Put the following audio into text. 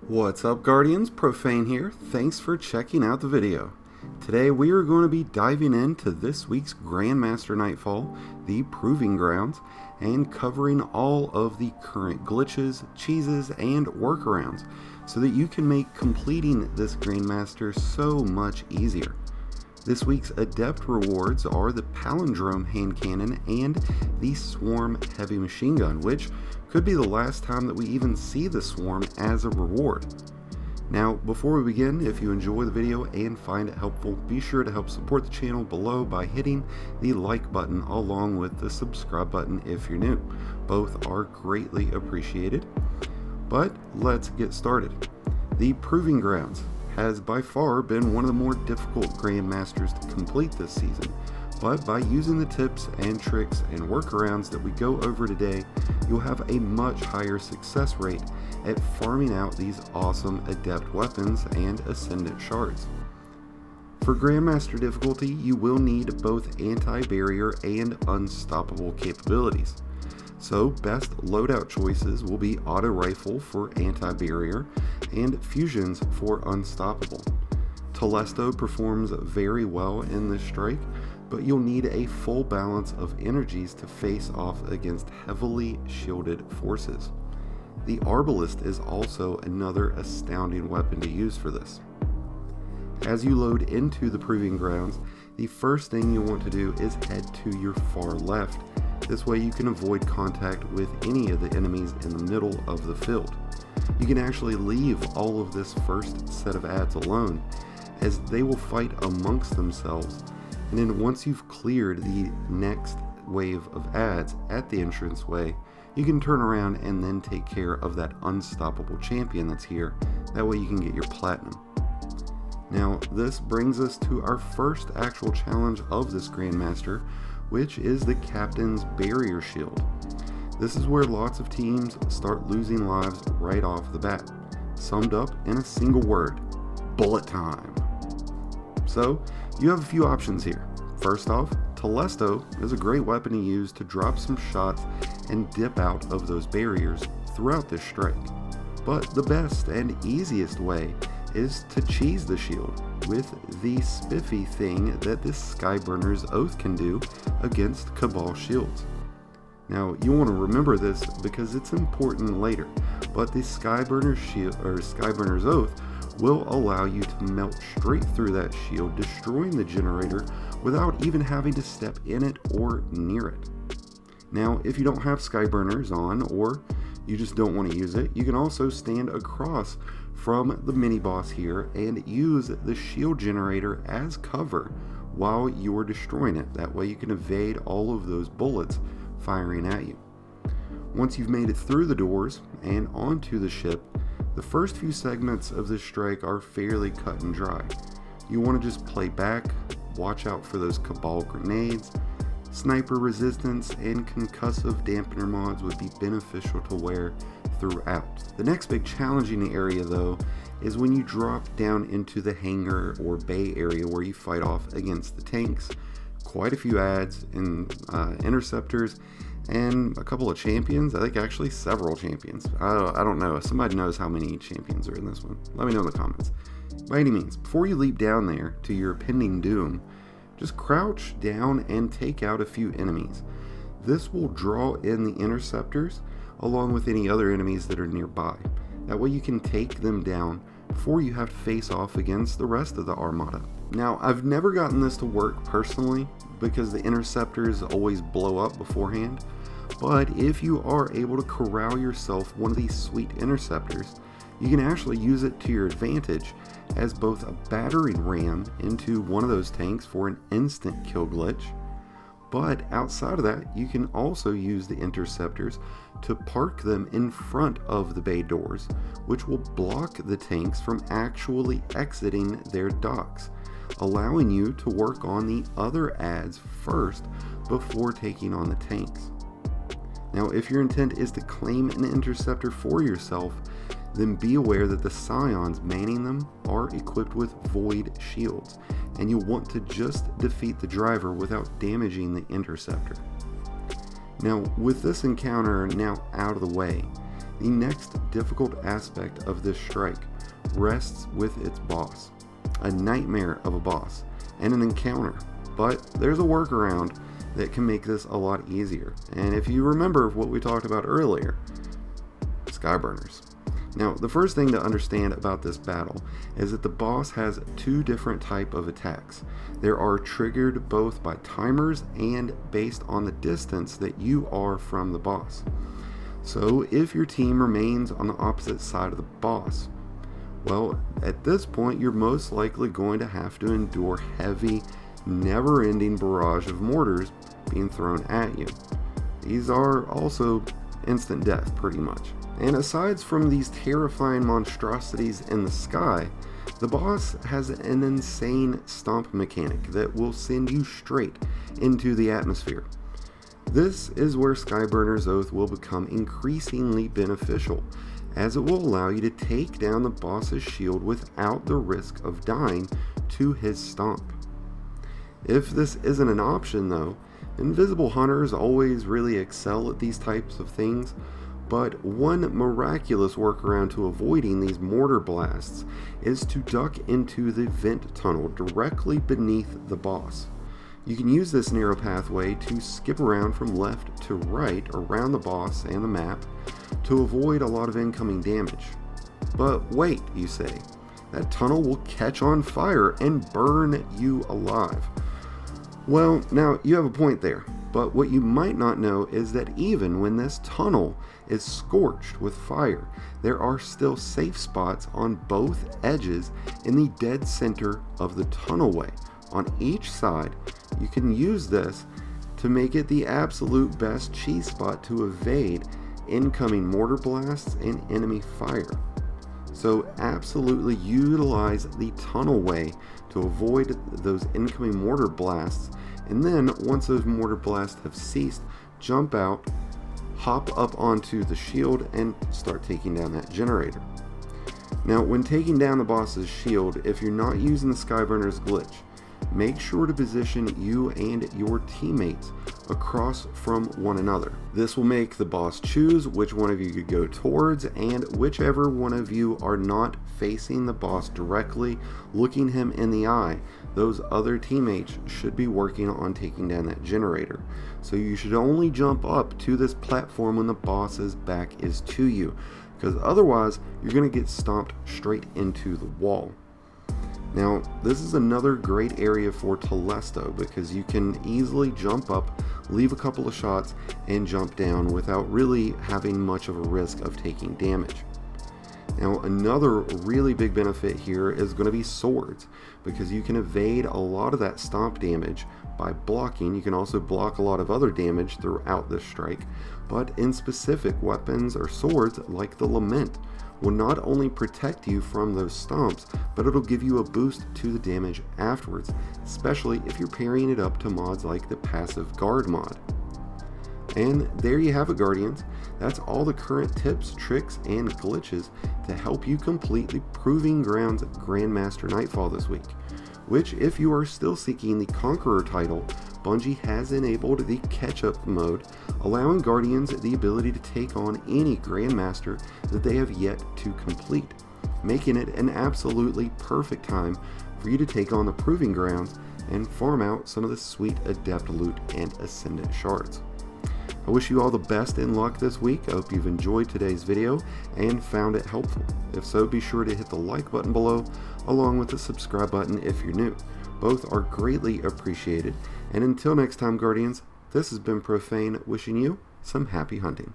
What's up, Guardians? Profane here. Thanks for checking out the video. Today we are going to be diving into this week's Grandmaster Nightfall, the Proving Grounds, and covering all of the current glitches, cheeses, and workarounds so that you can make completing this Grandmaster so much easier. This week's Adept rewards are the Palindrome Hand Cannon and the Swarm Heavy Machine Gun, which could be the last time that we even see the Swarm as a reward. Now, before we begin, if you enjoy the video and find it helpful, be sure to help support the channel below by hitting the like button along with the subscribe button if you're new. Both are greatly appreciated. But let's get started. The Proving Grounds has by far been one of the more difficult Grandmasters to complete this season, but by using the tips and tricks and workarounds that we go over today, you'll have a much higher success rate at farming out these awesome Adept weapons and Ascendant shards. For Grandmaster difficulty, you will need both anti-barrier and unstoppable capabilities. So best loadout choices will be auto rifle for anti-barrier and fusions for unstoppable. Telesto performs very well in this strike, but you'll need a full balance of energies to face off against heavily shielded forces. The Arbalist is also another astounding weapon to use for this. As you load into the Proving Grounds, the first thing you'll want to do is head to your far left. This way you can avoid contact with any of the enemies in the middle of the field. You can actually leave all of this first set of ads alone, as they will fight amongst themselves, and then once you've cleared the next wave of ads at the entranceway, you can turn around and then take care of that unstoppable champion that's here. That way you can get your platinum. Now this brings us to our first actual challenge of this Grandmaster, which is the Captain's Barrier Shield. This is where lots of teams start losing lives right off the bat. Summed up in a single word: bullet time. So you have a few options here. First off, Telesto is a great weapon to use to drop some shots and dip out of those barriers throughout this strike. But the best and easiest way is to cheese the shield with the spiffy thing that this Skyburners Oath can do against Cabal shields. Now you want to remember this because it's important later, but the Skyburners Oath will allow you to melt straight through that shield, destroying the generator without even having to step in it or near it. Now, if you don't have Skyburners on, or you just don't want to use it, you can also stand across from the mini boss here and use the shield generator as cover while you're destroying it. That way you can evade all of those bullets firing at you. Once you've made it through the doors and onto the ship, the first few segments of this strike are fairly cut and dry. You want to just play back, watch out for those Cabal grenades. Sniper resistance and concussive dampener mods would be beneficial to wear throughout. The next big challenging area though is when you drop down into the hangar or bay area where you fight off against the tanks. Quite a few ads and interceptors and a couple of champions. I think actually several champions. I don't know. If somebody knows how many champions are in this one, let me know in the comments. By any means, before you leap down there to your pending doom, just crouch down and take out a few enemies. This will draw in the interceptors along with any other enemies that are nearby. That way you can take them down before you have to face off against the rest of the armada. Now, I've never gotten this to work personally because the interceptors always blow up beforehand, but if you are able to corral yourself one of these sweet interceptors, you can actually use it to your advantage as both a battering ram into one of those tanks for an instant kill glitch, but outside of that, you can also use the interceptors to park them in front of the bay doors, which will block the tanks from actually exiting their docks, allowing you to work on the other ads first before taking on the tanks. Now, if your intent is to claim an interceptor for yourself, then be aware that the Scions manning them are equipped with void shields, and you'll want to just defeat the driver without damaging the interceptor. Now, with this encounter now out of the way, The next difficult aspect of this strike rests with its boss. A nightmare of a boss and an encounter, but there's a workaround that can make this a lot easier. And if you remember what we talked about earlier, skyburners. Now, the first thing to understand about this battle is that the boss has two different types of attacks. There are triggered both by timers and based on the distance that you are from the boss. So if your team remains on the opposite side of the boss, well, at this point you're most likely going to have to endure heavy, never-ending barrage of mortars being thrown at you. These are also instant death, pretty much. And aside from these terrifying monstrosities in the sky, the boss has an insane stomp mechanic that will send you straight into the atmosphere. This is where Skyburner's Oath will become increasingly beneficial, as it will allow you to take down the boss's shield without the risk of dying to his stomp. If this isn't an option though, invisible hunters always really excel at these types of things, but one miraculous workaround to avoiding these mortar blasts is to duck into the vent tunnel directly beneath the boss. You can use this narrow pathway to skip around from left to right around the boss and the map to avoid a lot of incoming damage. But wait, you say, that tunnel will catch on fire and burn you alive. Well, now you have a point there, but what you might not know is that even when this tunnel is scorched with fire, there are still safe spots on both edges in the dead center of the tunnelway. On each side, you can use this to make it the absolute best cheese spot to evade incoming mortar blasts and enemy fire. So absolutely utilize the tunnelway to avoid those incoming mortar blasts, and then once those mortar blasts have ceased, jump out, hop up onto the shield, and start taking down that generator. Now, when taking down the boss's shield, if you're not using the Skyburner's glitch, make sure to position you and your teammates across from one another. This will make the boss choose which one of you could go towards, and whichever one of you are not facing the boss directly, looking him in the eye, those other teammates should be working on taking down that generator. So you should only jump up to this platform when the boss's back is to you, because otherwise you're going to get stomped straight into the wall. Now, this is another great area for Telesto because you can easily jump up, leave a couple of shots, and jump down without really having much of a risk of taking damage. Now, another really big benefit here is going to be swords, because you can evade a lot of that stomp damage by blocking. You can also block a lot of other damage throughout this strike, but in specific weapons or swords like the Lament will not only protect you from those stomps, but it'll give you a boost to the damage afterwards, especially if you're pairing it up to mods like the passive guard mod. And there you have it, Guardians. That's all the current tips, tricks, and glitches to help you complete the Proving Grounds Grandmaster Nightfall this week, which, if you are still seeking the Conqueror title, Bungie has enabled the catch-up mode, allowing Guardians the ability to take on any Grandmaster that they have yet to complete, making it an absolutely perfect time for you to take on the Proving Grounds and farm out some of the sweet Adept loot and Ascendant shards. I wish you all the best in luck this week. I hope you've enjoyed today's video and found it helpful. If so, be sure to hit the like button below, along with the subscribe button if you're new. Both are greatly appreciated. And until next time, Guardians, this has been Profane, wishing you some happy hunting.